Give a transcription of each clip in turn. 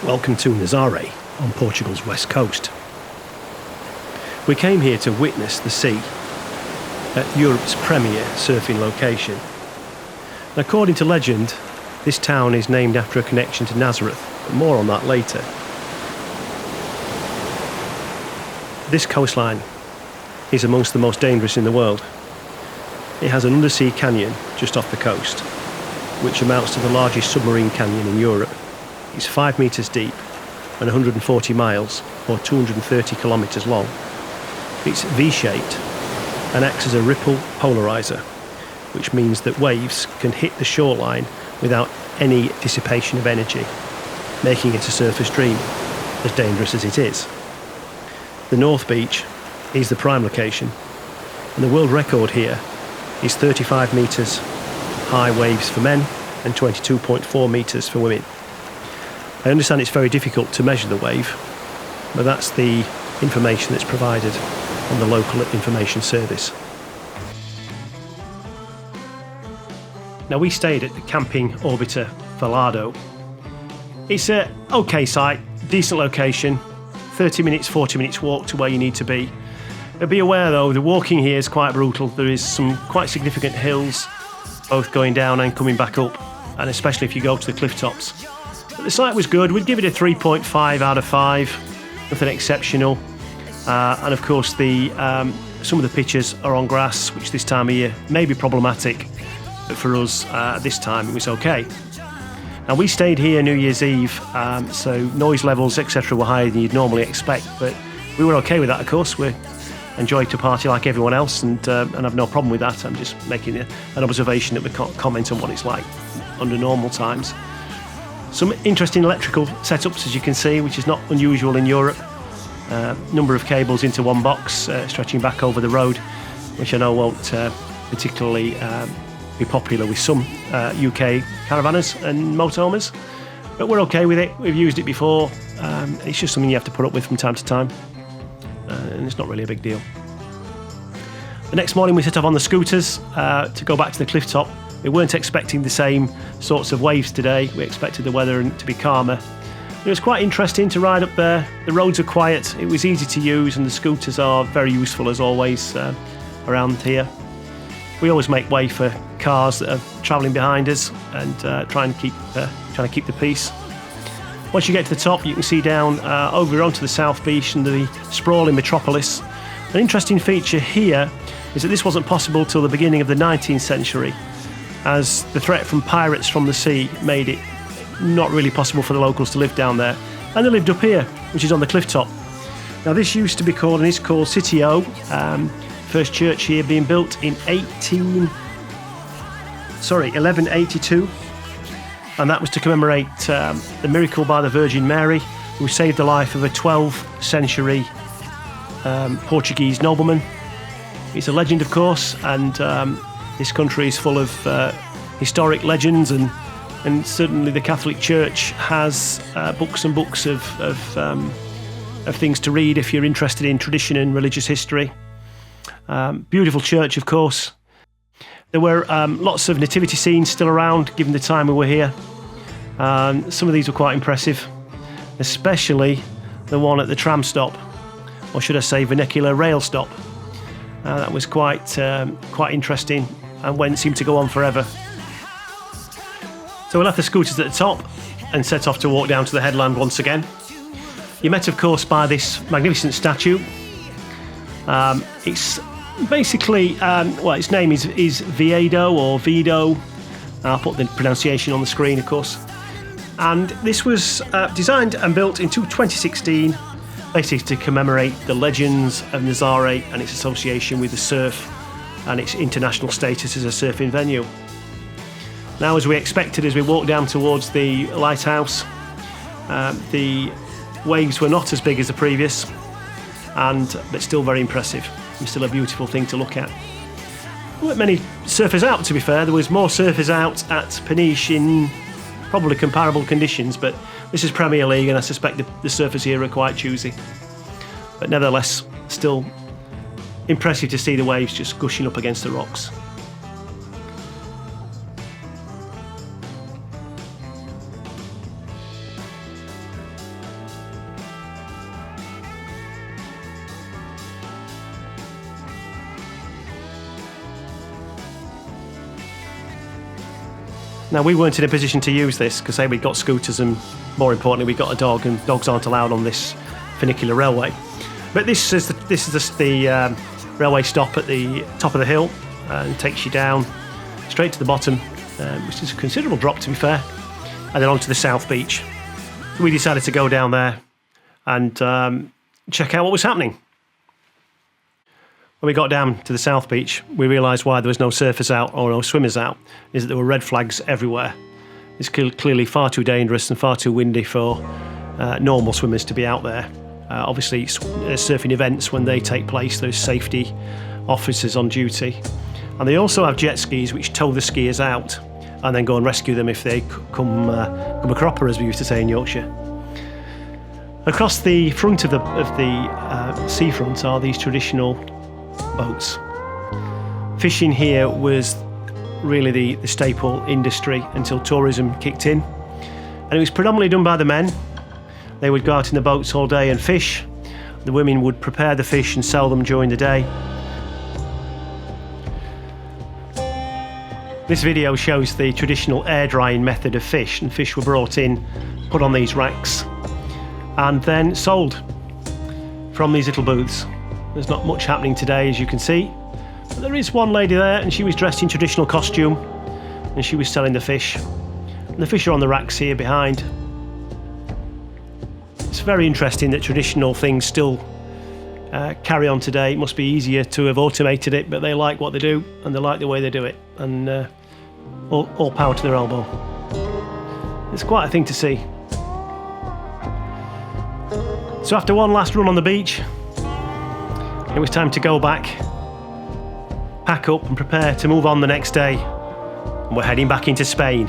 Welcome to Nazaré on Portugal's west coast. We came here to witness the sea at Europe's premier surfing location. And according to legend, this town is named after a connection to Nazaré, but more on that later. This coastline is amongst the most dangerous in the world. It has an undersea canyon just off the coast, which amounts to the largest submarine canyon in Europe. It's 5 metres deep and 140 miles, or 230 kilometres long. It's V-shaped and acts as a ripple polarizer, which means that waves can hit the shoreline without any dissipation of energy, making it a surfer's dream, as dangerous as it is. The North Beach is the prime location, and the world record here is 35 metres high waves for men and 22.4 metres for women. I understand it's very difficult to measure the wave, but that's the information that's provided on the local information service. Now, we stayed at the Camping Orbiter Velado. It's a okay site, decent location, 30 minutes, 40 minutes walk to where you need to be. But be aware though, the walking here is quite brutal. There is some quite significant hills, both going down and coming back up, and especially if you go to the cliff tops. But the site was good. We'd give it a 3.5 out of 5, nothing exceptional. And of course, some of the pitches are on grass, which this time of year may be problematic, but for us this time it was okay. Now, we stayed here New Year's Eve, so noise levels, etc. were higher than you'd normally expect, but we were okay with that, of course. We enjoyed to party like everyone else, and have no problem with that. I'm just making an observation that we can't comment on what it's like under normal times. Some interesting electrical setups, as you can see, which is not unusual in Europe. Number of cables into one box, stretching back over the road, which I know won't particularly be popular with some UK caravanners and motorhomers, but we're okay with it. We've used it before. It's just something you have to put up with from time to time, and it's not really a big deal. The next morning we set off on the scooters to go back to the cliff top. We weren't expecting the same sorts of waves today. We expected the weather to be calmer. It was quite interesting to ride up there. The roads are quiet, it was easy to use, and the scooters are very useful as always around here. We always make way for cars that are travelling behind us and trying to keep the peace. Once you get to the top, you can see down over onto the South Beach and the sprawling metropolis. An interesting feature here is that this wasn't possible till the beginning of the 19th century, as the threat from pirates from the sea made it not really possible for the locals to live down there. And they lived up here, which is on the cliff top. Now, this used to be called, and is called Sitio. First church here being built in 1182. And that was to commemorate the miracle by the Virgin Mary, who saved the life of a 12th century Portuguese nobleman. It's a legend, of course, and this country is full of historic legends, and certainly the Catholic Church has books and books of things to read if you're interested in tradition and religious history. Beautiful church, of course. There were lots of nativity scenes still around given the time we were here. Some of these were quite impressive, especially the one at the tram stop, or should I say vernacular rail stop. That was quite interesting, and seemed to go on forever. So we left the scooters at the top and set off to walk down to the headland once again. You're met, of course, by this magnificent statue. It's basically, its name is Viedo or Vido. I'll put the pronunciation on the screen, of course. And this was designed and built in 2016, basically to commemorate the legends of Nazaré and its association with the surf and its international status as a surfing venue. Now, as we expected, as we walked down towards the lighthouse, the waves were not as big as the previous, but still very impressive. It's still a beautiful thing to look at. There weren't many surfers out, to be fair. There was more surfers out at Peniche in probably comparable conditions, but this is Premier League, and I suspect the surfers here are quite choosy. But nevertheless, still impressive to see the waves just gushing up against the rocks. Now, we weren't in a position to use this because, we'd got scooters and, more importantly, we got a dog, and dogs aren't allowed on this funicular railway. But this is the railway stop at the top of the hill, and takes you down straight to the bottom, which is a considerable drop, to be fair, and then onto the South Beach. We decided to go down there and check out what was happening. When we got down to the South Beach, we realised why there was no surfers out or no swimmers out, is that there were red flags everywhere. It's clearly far too dangerous and far too windy for normal swimmers to be out there. Obviously, surfing events, when they take place, there's safety officers on duty. And they also have jet skis which tow the skiers out and then go and rescue them if they come a cropper, as we used to say in Yorkshire. Across the front of the seafront are these traditional boats. Fishing here was really the staple industry until tourism kicked in, and it was predominantly done by the men. They would go out in the boats all day and fish. The women would prepare the fish and sell them during the day. This video shows the traditional air drying method of fish, and fish were brought in, put on these racks, and then sold from these little booths. There's not much happening today, as you can see, but there is one lady there, and she was dressed in traditional costume, and she was selling the fish. And the fish are on the racks here behind. It's very interesting that traditional things still carry on today. It must be easier to have automated it, but they like what they do, and they like the way they do it, and all power to their elbow. It's quite a thing to see. So after one last run on the beach, it was time to go back, pack up and prepare to move on the next day. And we're heading back into Spain.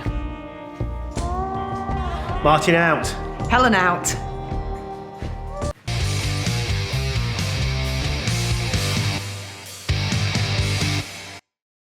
Martin out. Helen out.